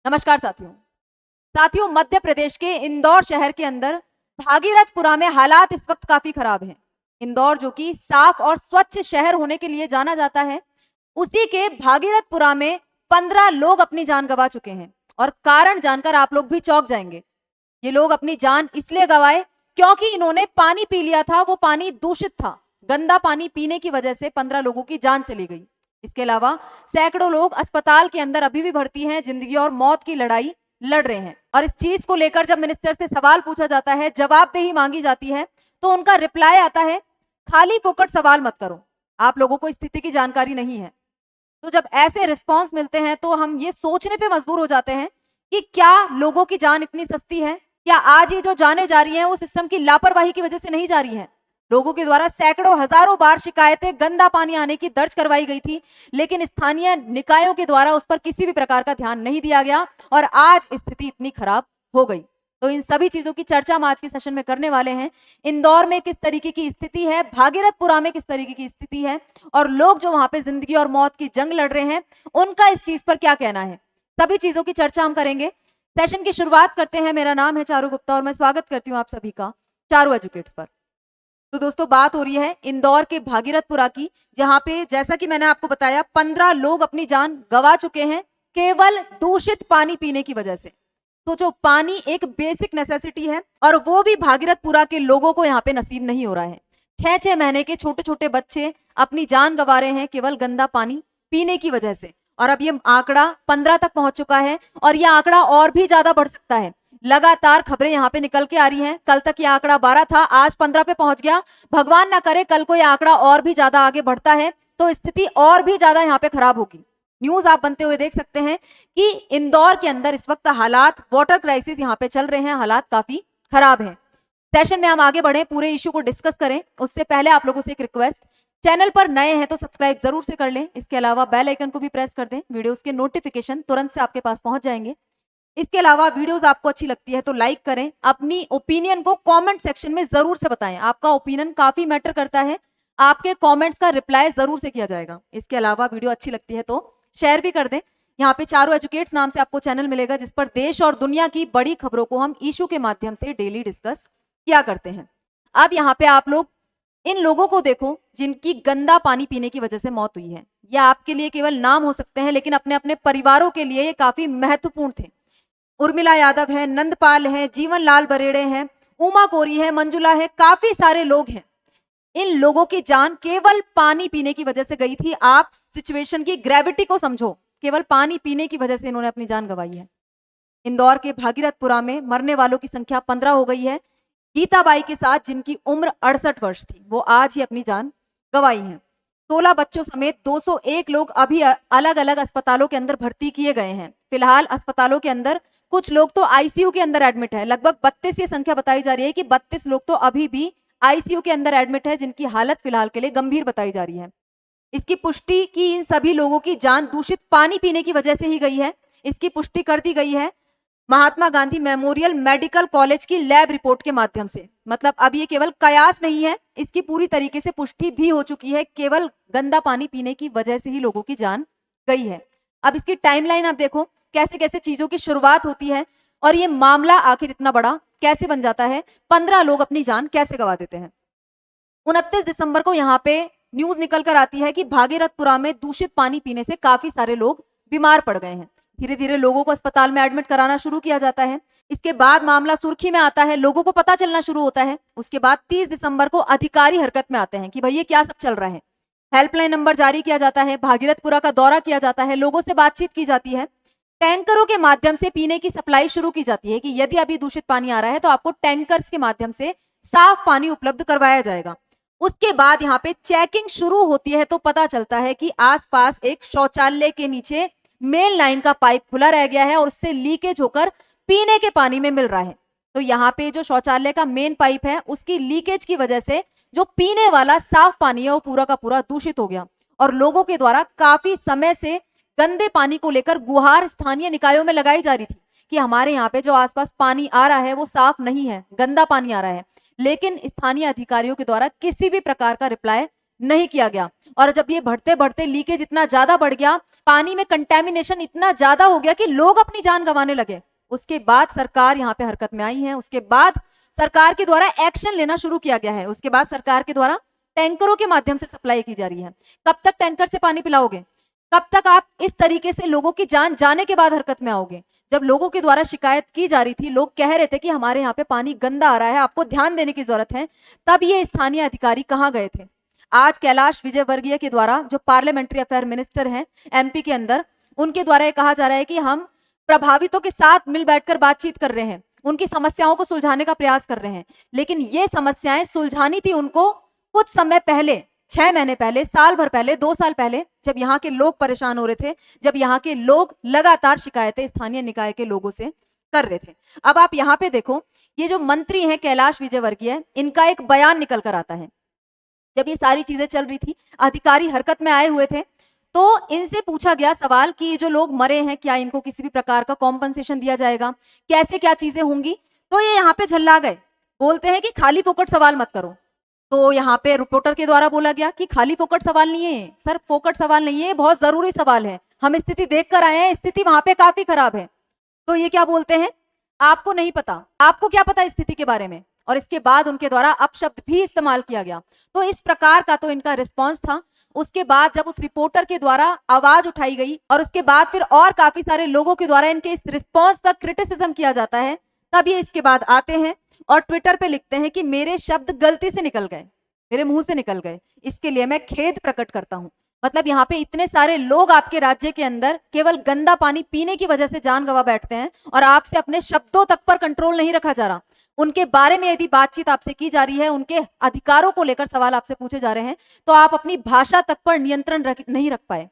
नमस्कार साथियों। साथियों, मध्य प्रदेश के इंदौर शहर के अंदर भागीरथपुरा में हालात इस वक्त काफी खराब हैं। इंदौर जो कि साफ और स्वच्छ शहर होने के लिए जाना जाता है, उसी के भागीरथपुरा में 15 लोग अपनी जान गंवा चुके हैं और कारण जानकर आप लोग भी चौंक जाएंगे। ये लोग अपनी जान इसलिए गंवाए क्योंकि इन्होंने पानी पी लिया था, वो पानी दूषित था। गंदा पानी पीने की वजह से 15 लोगों की जान चली गई। इसके अलावा सैकड़ों लोग अस्पताल के अंदर अभी भी भर्ती हैं, जिंदगी और मौत की लड़ाई लड़ रहे हैं। और इस चीज को लेकर जब मिनिस्टर से सवाल पूछा जाता है, जवाबदेही मांगी जाती है, तो उनका रिप्लाई आता है, खाली फोकट सवाल मत करो, आप लोगों को स्थिति की जानकारी नहीं है। तो जब ऐसे रिस्पॉन्स मिलते हैं तो हम ये सोचने पे मजबूर हो जाते हैं कि क्या लोगों की जान इतनी सस्ती है? क्या आज ये जो जाने जा रही हैं वो सिस्टम की लापरवाही की वजह से नहीं जा रही हैं? लोगों के द्वारा सैकड़ों हजारों बार शिकायतें गंदा पानी आने की दर्ज करवाई गई थी, लेकिन स्थानीय निकायों के द्वारा उस पर किसी भी प्रकार का ध्यान नहीं दिया गया और आज स्थिति इतनी खराब हो गई। तो इन सभी चीजों की चर्चा हम आज के सेशन में करने वाले हैं। इंदौर में किस तरीके की स्थिति है, भागीरथपुरा में किस तरीके की स्थिति है और लोग जो वहां पे जिंदगी और मौत की जंग लड़ रहे हैं, उनका इस चीज पर क्या कहना है, सभी चीजों की चर्चा हम करेंगे। सेशन की शुरुआत करते हैं। मेरा नाम है चारू गुप्ता और मैं स्वागत करती हूँ आप सभी का चारू एजुकेट्स पर। तो दोस्तों, बात हो रही है इंदौर के भागीरथपुरा की, जहां पे जैसा कि मैंने आपको बताया 15 लोग अपनी जान गंवा चुके हैं केवल दूषित पानी पीने की वजह से। तो जो पानी एक बेसिक नेसेसिटी है और वो भी भागीरथपुरा के लोगों को यहाँ पे नसीब नहीं हो रहा है। 6-6 महीने के छोटे छोटे बच्चे अपनी जान गंवा रहे हैं केवल गंदा पानी पीने की वजह से। और अब ये आंकड़ा 15 तक पहुंच चुका है और ये आंकड़ा और भी ज्यादा बढ़ सकता है। लगातार खबरें यहाँ पे निकल के आ रही हैं। कल तक ये आंकड़ा 12 था, आज 15 पे पहुंच गया। भगवान ना करे कल को ये आंकड़ा और भी ज्यादा आगे बढ़ता है तो स्थिति और भी ज्यादा यहाँ पे खराब होगी। न्यूज आप बनते हुए देख सकते हैं कि इंदौर के अंदर इस वक्त हालात, वाटर क्राइसिस यहाँ पे चल रहे हैं, हालात काफी खराब हैं। सेशन में हम आगे बढ़े, पूरे इश्यू को डिस्कस करें, उससे पहले आप लोगों से एक रिक्वेस्ट, चैनल पर नए हैं तो सब्सक्राइब जरूर से कर लें। इसके अलावा बेल आइकन को भी प्रेस कर दें, वीडियोस के नोटिफिकेशन तुरंत से आपके पास पहुंच जाएंगे। इसके अलावा वीडियोस आपको अच्छी लगती है तो लाइक करें। अपनी ओपिनियन को कमेंट सेक्शन में जरूर से बताएं, आपका ओपिनियन काफी मैटर करता है। आपके कमेंट्स का रिप्लाई जरूर से किया जाएगा। इसके अलावा वीडियो अच्छी लगती है तो शेयर भी कर दें। यहाँ पे चारू एजुकेट्स नाम से आपको चैनल मिलेगा जिस पर देश और दुनिया की बड़ी खबरों को हम इशू के माध्यम से डेली डिस्कस किया करते हैं। अब यहाँ पे आप लोग इन लोगों को देखो जिनकी गंदा पानी पीने की वजह से मौत हुई है। ये आपके लिए केवल नाम हो सकते हैं, लेकिन अपने अपने परिवारों के लिए ये काफी महत्वपूर्ण थे। उर्मिला यादव है, नंदपाल है, जीवन लाल बरेड़े हैं, उमा कोरी है, मंजुला है, काफी सारे लोग हैं। इन लोगों की जान केवल पानी पीने की वजह से गई थी। आप सिचुएशन की ग्रेविटी को समझो, केवल पानी पीने की वजह से इन्होंने अपनी जान गंवाई है। इंदौर के भागीरथपुरा में मरने वालों की संख्या 15 हो गई है। गीताबाई के साथ जिनकी उम्र 68 वर्ष थी, वो आज ही अपनी जान गंवाई है। 16 बच्चों समेत 201 लोग अभी अलग अलग अस्पतालों के अंदर भर्ती किए गए हैं। फिलहाल अस्पतालों के अंदर कुछ लोग तो आईसीयू के अंदर एडमिट है। लगभग 32 ये संख्या बताई जा रही है कि 32 लोग तो अभी भी आईसीयू के अंदर एडमिट है, जिनकी हालत फिलहाल के लिए गंभीर बताई जा रही है। इसकी पुष्टि की इन सभी लोगों की जान दूषित पानी पीने की वजह से ही गई है। इसकी पुष्टि कर दी गई है Mahatma Gandhi memorial medical college की लैब रिपोर्ट के माध्यम से। मतलब अब ये केवल कयास नहीं है, इसकी पूरी तरीके से पुष्टि भी हो चुकी है। केवल गंदा पानी पीने की वजह से ही लोगों की जान गई है। अब इसकी टाइमलाइन आप देखो, कैसे कैसे चीजों की शुरुआत होती है और ये मामला आखिर इतना बड़ा कैसे बन जाता है। 15 लोग अपनी जान कैसे गंवा देते हैं। 29 दिसंबर को यहाँ पे न्यूज निकल कर आती है कि भागीरथपुरा में दूषित पानी पीने से काफी सारे लोग बीमार पड़ गए हैं। धीरे धीरे लोगों को अस्पताल में एडमिट कराना शुरू किया जाता है। इसके बाद मामला सुर्खी में आता है, लोगों को पता चलना शुरू होता है। उसके बाद 30 दिसंबर को अधिकारी हरकत में आते हैं कि भाई ये क्या सब चल रहा है। हेल्पलाइन नंबर जारी किया जाता है, भागीरथपुरा का दौरा किया जाता है, लोगों से बातचीत की जाती है। टैंकरों के माध्यम से पीने की सप्लाई शुरू की जाती है कि यदि अभी दूषित पानी आ रहा है तो आपको टैंकर्स के माध्यम से साफ पानी उपलब्ध करवाया जाएगा। उसके बाद यहाँ पे चेकिंग शुरू होती है तो पता चलता है कि आसपास एक शौचालय के नीचे मेन लाइन का पाइप खुला रह गया है और उससे लीकेज होकर पीने के पानी में मिल रहा है। तो यहाँ पे जो शौचालय का मेन पाइप है उसकी लीकेज की वजह से जो पीने वाला साफ पानी है वो पूरा का पूरा दूषित हो गया और लोगों के द्वारा काफी समय से गंदे पानी को लेकर गुहार स्थानीय निकायों में लगाई जा रही थी कि हमारे यहाँ पे जो आसपास पानी आ रहा है वो साफ नहीं है, गंदा पानी आ रहा है। लेकिन स्थानीय अधिकारियों के द्वारा किसी भी प्रकार का रिप्लाई नहीं किया गया। और जब ये बढ़ते बढ़ते लीकेज इतना ज्यादा बढ़ गया, पानी में कंटेमिनेशन इतना ज्यादा हो गया कि लोग अपनी जान गंवाने लगे। उसके बाद सरकार यहाँ पे हरकत में आई है, उसके बाद सरकार के द्वारा एक्शन लेना शुरू किया गया है। उसके बाद सरकार के द्वारा टैंकरों के माध्यम से सप्लाई की जा रही है। कब तक टैंकर से पानी पिलाओगे? कब तक आप इस तरीके से लोगों की जान जाने के बाद हरकत में आओगे? जब लोगों के द्वारा शिकायत की जा रही थी, लोग कह रहे थे कि हमारे यहाँ पे पानी गंदा आ रहा है, आपको ध्यान देने की जरूरत है, तब ये स्थानीय अधिकारी कहाँ गए थे? आज कैलाश विजयवर्गीय के द्वारा, जो पार्लियामेंट्री अफेयर मिनिस्टर हैं एमपी के अंदर, उनके द्वारा ये कहा जा रहा है कि हम प्रभावितों के साथ मिल बैठकर बातचीत कर रहे हैं, उनकी समस्याओं को सुलझाने का प्रयास कर रहे हैं। लेकिन ये समस्याएं सुलझानी थी उनको कुछ समय पहले, 6 महीने पहले, साल भर पहले, 2 साल पहले, जब यहाँ के लोग परेशान हो रहे थे, जब यहाँ के लोग लगातार शिकायतें स्थानीय निकाय के लोगों से कर रहे थे। अब आप यहाँ पे देखो, ये जो मंत्री हैं कैलाश विजयवर्गीय, इनका एक बयान निकल कर आता है। जब ये सारी चीजें चल रही थी, अधिकारी हरकत में आए हुए थे, तो इनसे पूछा गया सवाल कि जो लोग मरे हैं, क्या इनको किसी भी प्रकार का कॉम्पनसेशन दिया जाएगा, कैसे क्या चीजें होंगी? तो ये यहाँ पे झल्ला गए, बोलते हैं कि खाली फोकट सवाल मत करो। तो यहाँ पे रिपोर्टर के द्वारा बोला गया कि खाली फोकट सवाल नहीं है सर, फोकट सवाल नहीं है, बहुत जरूरी सवाल है, हम स्थिति देख कर आए हैं, स्थिति वहां पे काफी खराब है। तो ये क्या बोलते हैं, आपको नहीं पता, आपको क्या पता स्थिति के बारे में? और इसके बाद उनके द्वारा अपशब्द भी इस्तेमाल किया गया। तो इस प्रकार का तो इनका रिस्पॉन्स था। उसके बाद जब उस रिपोर्टर के द्वारा आवाज उठाई गई और उसके बाद फिर और काफी सारे लोगों के द्वारा इनके इस रिस्पॉन्स का क्रिटिसिज्म किया जाता है, तब ये इसके बाद आते हैं और ट्विटर पे लिखते हैं कि मेरे शब्द गलती से निकल गए, मेरे मुंह से निकल गए, इसके लिए मैं खेद प्रकट करता हूं। मतलब यहाँ पे इतने सारे लोग आपके राज्य के अंदर केवल गंदा पानी पीने की वजह से जान गंवा बैठते हैं और आपसे अपने शब्दों तक पर कंट्रोल नहीं रखा जा रहा। उनके बारे में यदि बातचीत आपसे की जा रही है, उनके अधिकारों को लेकर सवाल आपसे पूछे जा रहे हैं, तो आप अपनी भाषा तक पर नियंत्रण नहीं रख पाए।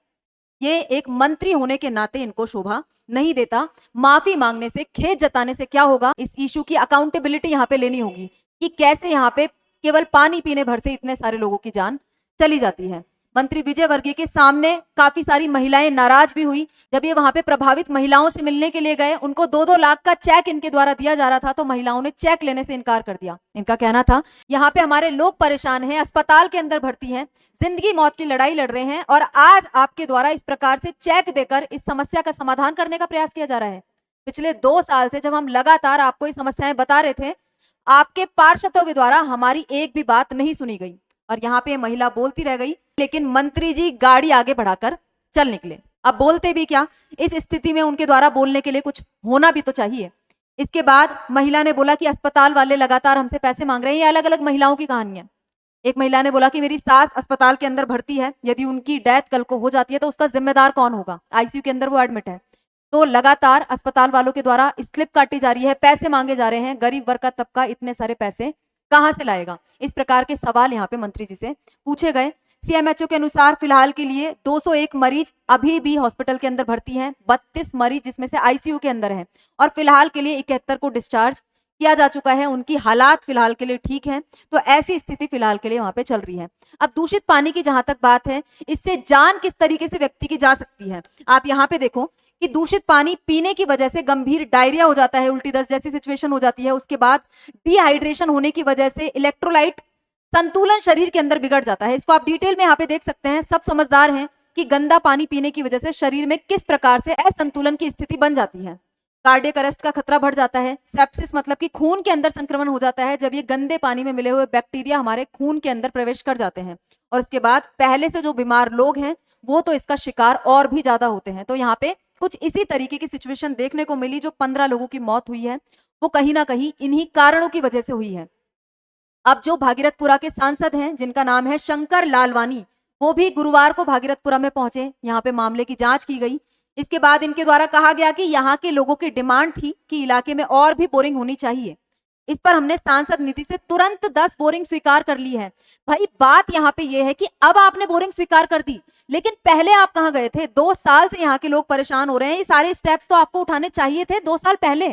ये एक मंत्री होने के नाते इनको शोभा नहीं देता। माफी मांगने से, खेद जताने से क्या होगा, इस इशू की अकाउंटेबिलिटी यहाँ पे लेनी होगी कि कैसे यहाँ पे केवल पानी पीने भर से इतने सारे लोगों की जान चली जाती है। मंत्री विजयवर्गीय के सामने काफी सारी महिलाएं नाराज भी हुई। जब ये वहां पे प्रभावित महिलाओं से मिलने के लिए गए, उनको 2-2 लाख का चेक इनके द्वारा दिया जा रहा था, तो महिलाओं ने चेक लेने से इनकार कर दिया। इनका कहना था, यहाँ पे हमारे लोग परेशान हैं, अस्पताल के अंदर भर्ती हैं, जिंदगी मौत की लड़ाई लड़ रहे हैं, और आज आपके द्वारा इस प्रकार से चेक देकर इस समस्या का समाधान करने का प्रयास किया जा रहा है। पिछले 2 साल से जब हम लगातार आपको ये समस्याएं बता रहे थे, आपके पार्षदों के द्वारा हमारी एक भी बात नहीं सुनी गई और यहाँ पे महिला बोलती रह गई, लेकिन मंत्री जी गाड़ी आगे बढ़ाकर चल निकले। अब बोलते भी क्या, इस स्थिति में उनके द्वारा बोलने के लिए कुछ होना भी तो चाहिए। इसके बाद महिला ने बोला कि अस्पताल वाले लगातार हमसे पैसे मांग रहे हैं। ये अलग अलग महिलाओं की कहानी है। एक महिला ने बोला कि मेरी सास अस्पताल के अंदर भर्ती है, यदि उनकी डेथ कल को हो जाती है तो उसका जिम्मेदार कौन होगा, आईसीयू के अंदर वो एडमिट है। तो लगातार अस्पताल वालों के द्वारा स्लिप काटी जा रही है, पैसे मांगे जा रहे हैं। गरीब वर्ग का तबका इतने सारे पैसे कहां से लाएगा? इस प्रकार के सवाल यहाँ पे मंत्री जी से पूछे गए। सीएमएचओ के अनुसार फिलहाल के लिए 201 मरीज अभी भी हॉस्पिटल के अंदर भर्ती हैं, 32 मरीज जिसमें से आईसीयू के अंदर हैं, और फिलहाल के लिए 71 को डिस्चार्ज किया जा चुका है। उनकी हालात फिलहाल के लिए ठीक है। तो ऐसी स्थिति फिलहाल के लिए वहां पे चल रही है। अब दूषित पानी की जहां तक बात है, इससे जान किस तरीके से व्यक्ति की जा सकती है, आप यहाँ पे देखो कि दूषित पानी पीने की वजह से गंभीर डायरिया हो जाता है, उल्टी दस्त जैसी सिचुएशन हो जाती है। उसके बाद डिहाइड्रेशन होने की वजह से इलेक्ट्रोलाइट संतुलन शरीर के अंदर बिगड़ जाता है। इसको आप डिटेल में यहाँ पे देख सकते हैं। सब समझदार हैं कि गंदा पानी पीने की वजह से शरीर में किस प्रकार से असंतुलन की स्थिति बन जाती है। कार्डियक अरेस्ट का खतरा बढ़ जाता है। सेप्सिस मतलब कि खून के अंदर संक्रमण हो जाता है, जब ये गंदे पानी में मिले हुए बैक्टीरिया हमारे खून के अंदर प्रवेश कर जाते हैं। और इसके बाद पहले से जो बीमार लोग हैं वो तो इसका शिकार और भी ज्यादा होते हैं। तो यहाँ पे कुछ इसी तरीके की सिचुएशन देखने को मिली। जो 15 लोगों की मौत हुई है वो कहीं ना कहीं इन्हीं कारणों की वजह से हुई है। अब जो भागीरथपुरा के सांसद हैं जिनका नाम है शंकर लालवानी, वो भी गुरुवार को भागीरथपुरा में पहुंचे। यहाँ पे मामले की जांच की गई। इसके बाद इनके द्वारा कहा गया कि यहाँ के लोगों की डिमांड थी कि इलाके में और भी बोरिंग होनी चाहिए। इस पर हमने सांसद निधि से तुरंत 10 बोरिंग स्वीकार कर ली है। भाई बात यहाँ पे ये है कि अब आपने बोरिंग स्वीकार कर दी, लेकिन पहले आप कहाँ गए थे? 2 साल से यहाँ के लोग परेशान हो रहे हैं। ये सारे स्टेप्स तो आपको उठाने चाहिए थे 2 साल पहले।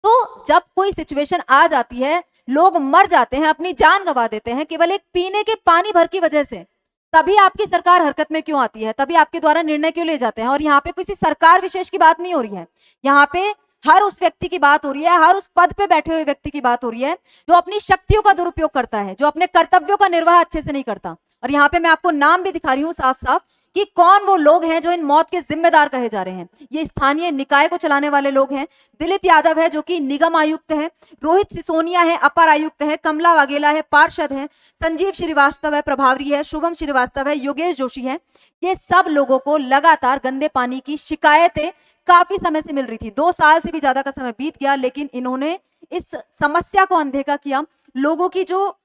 तो जब कोई सिचुएशन आ जाती है, लोग मर जाते हैं, अपनी जान गंवा देते हैं केवल एक पीने के पानी भर की वजह से, तभी आपकी सरकार हरकत में क्यों आती है? तभी आपके द्वारा निर्णय क्यों ले जाते हैं? और यहाँ पे किसी सरकार विशेष की बात नहीं हो रही है। यहाँ पे हर उस व्यक्ति की बात हो रही है, हर उस पद पे बैठे हुए व्यक्ति की बात हो रही है जो अपनी शक्तियों का दुरुपयोग करता है, जो अपने कर्तव्यों का निर्वाह अच्छे से नहीं करता। और यहाँ पे मैं आपको नाम भी दिखा रही हूँ साफ साफ कि कौन वो लोग हैं जो इन मौत के जिम्मेदार कहे जा रहे हैं। ये स्थानीय निकाय को चलाने वाले लोग हैं। दिलीप यादव है जो कि निगम आयुक्त है, रोहित सिसोनिया है अपर आयुक्त है, कमला वाघेला है पार्षद है, संजीव श्रीवास्तव है प्रभारी है, शुभम श्रीवास्तव है, योगेश जोशी है। ये सब लोगों को लगातार गंदे पानी की शिकायतें काफी समय से मिल रही थी। 2 साल से भी ज्यादा का समय बीत गया, लेकिन इन्होंने इस समस्या को अनदेखा किया। लोगों की जो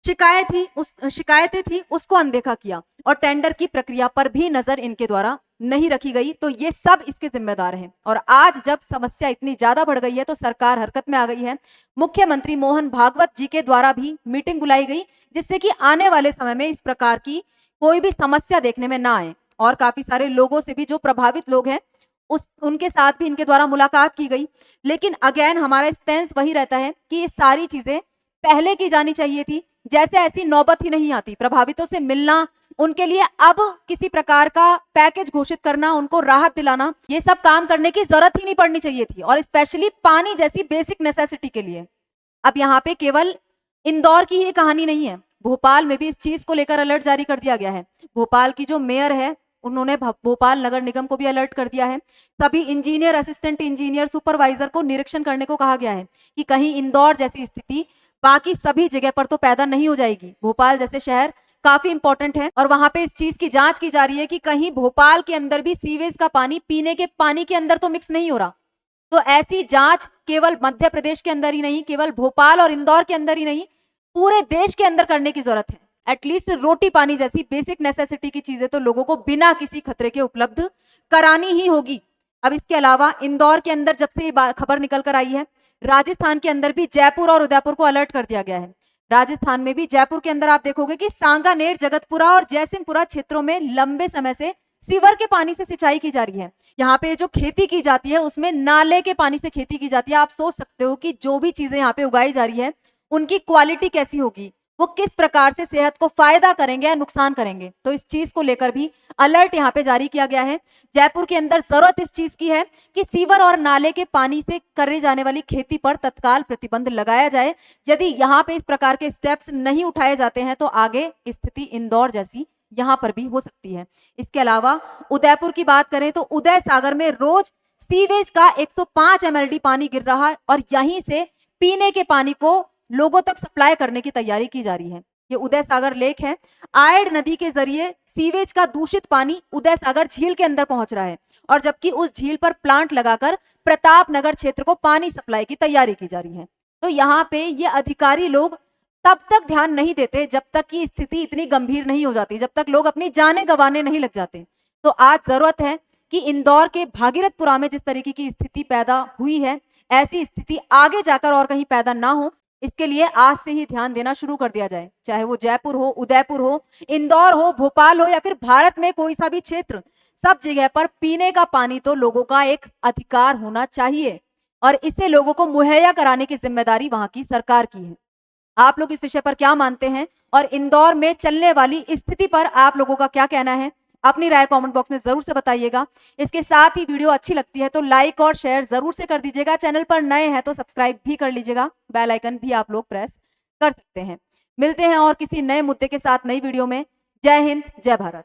शिकायतें थी उसको अनदेखा किया और टेंडर की प्रक्रिया पर भी नजर इनके द्वारा नहीं रखी गई। तो ये सब इसके जिम्मेदार हैं। और आज जब समस्या इतनी ज्यादा बढ़ गई है तो सरकार हरकत में आ गई है। मुख्यमंत्री मोहन भागवत जी के द्वारा भी मीटिंग बुलाई गई, जिससे कि आने वाले समय में इस प्रकार की कोई भी समस्या देखने में ना आए। और काफी सारे लोगों से भी, जो प्रभावित लोग हैं, उनके साथ भी इनके द्वारा मुलाकात की गई। लेकिन अगेन हमारा स्टैंस वही रहता है कि ये सारी चीजें पहले की जानी चाहिए थी। जैसे ऐसी नौबत ही नहीं आती। प्रभावितों से मिलना, उनके लिए अब किसी प्रकार का पैकेज घोषित करना, उनको राहत दिलाना, ये सब काम करने की जरूरत ही नहीं पड़नी चाहिए थी। और स्पेशली पानी जैसी बेसिक नेसेसिटी के लिए। अब यहाँ पे केवल इंदौर की ही कहानी नहीं है, भोपाल में भी इस चीज को लेकर अलर्ट जारी कर दिया गया है। भोपाल की जो मेयर है, उन्होंने भोपाल नगर निगम को भी अलर्ट कर दिया है। सभी इंजीनियर, असिस्टेंट इंजीनियर, सुपरवाइजर को निरीक्षण करने को कहा गया है कि कहीं इंदौर जैसी स्थिति बाकी सभी जगह पर तो पैदा नहीं हो जाएगी। भोपाल जैसे शहर काफी इंपॉर्टेंट है और वहां पे इस चीज की जांच की जा रही है कि कहीं भोपाल के अंदर भी सीवेज का पानी पीने के पानी के अंदर तो मिक्स नहीं हो रहा। तो ऐसी जांच केवल मध्य प्रदेश के अंदर ही नहीं, केवल भोपाल और इंदौर के अंदर ही नहीं, पूरे देश के अंदर करने की जरूरत है। एटलीस्ट रोटी पानी जैसी बेसिक नेसेसिटी की चीजें तो लोगों को बिना किसी खतरे के उपलब्ध करानी ही होगी। अब इसके अलावा इंदौर के अंदर जब से ये खबर निकल कर आई है, राजस्थान के अंदर भी जयपुर और उदयपुर को अलर्ट कर दिया गया है। राजस्थान में भी जयपुर के अंदर आप देखोगे कि सांगानेर, जगतपुरा और जयसिंहपुरा क्षेत्रों में लंबे समय से सीवर के पानी से सिंचाई की जा रही है। यहाँ पे जो खेती की जाती है उसमें नाले के पानी से खेती की जाती है। आप सोच सकते हो कि जो भी चीजें यहाँ पे उगाई जा रही है उनकी क्वालिटी कैसी होगी, वो किस प्रकार से सेहत को फायदा करेंगे या नुकसान करेंगे। तो इस चीज को लेकर भी अलर्ट यहाँ पे जारी किया गया है। जयपुर के अंदर जरूरत इस चीज की है कि सीवर और नाले के पानी से करे जाने वाली खेती पर तत्काल प्रतिबंध लगाया जाए। यदि यहाँ पे इस प्रकार के स्टेप्स नहीं उठाए जाते हैं तो आगे स्थिति इंदौर जैसी यहाँ पर भी हो सकती है। इसके अलावा उदयपुर की बात करें तो उदय सागर में रोज सीवेज का 105 MLD पानी गिर रहा है और यहीं से पीने के पानी को लोगों तक सप्लाई करने की तैयारी की जा रही है। ये उदय सागर लेक है। आयड नदी के जरिए सीवेज का दूषित पानी उदय सागर झील के अंदर पहुंच रहा है और जबकि उस झील पर प्लांट लगाकर प्रताप नगर क्षेत्र को पानी सप्लाई की तैयारी की जा रही है। तो यहाँ पे ये अधिकारी लोग तब तक ध्यान नहीं देते जब तक की स्थिति इतनी गंभीर नहीं हो जाती, जब तक लोग अपनी जानें गंवाने नहीं लग जाते। तो आज जरूरत है कि इंदौर के भागीरथपुरा में जिस तरीके की स्थिति पैदा हुई है, ऐसी स्थिति आगे जाकर और कहीं पैदा ना हो, इसके लिए आज से ही ध्यान देना शुरू कर दिया जाए। चाहे वो जयपुर हो, उदयपुर हो, इंदौर हो, भोपाल हो या फिर भारत में कोई सा भी क्षेत्र, सब जगह पर पीने का पानी तो लोगों का एक अधिकार होना चाहिए और इसे लोगों को मुहैया कराने की जिम्मेदारी वहां की सरकार की है। आप लोग इस विषय पर क्या मानते हैं और इंदौर में चलने वाली स्थिति पर आप लोगों का क्या कहना है? अपनी राय कमेंट बॉक्स में जरूर से बताइएगा। इसके साथ ही वीडियो अच्छी लगती है तो लाइक और शेयर जरूर से कर दीजिएगा। चैनल पर नए हैं तो सब्सक्राइब भी कर लीजिएगा। बेल आइकन भी आप लोग प्रेस कर सकते हैं। मिलते हैं और किसी नए मुद्दे के साथ नई वीडियो में। जय हिंद, जय भारत।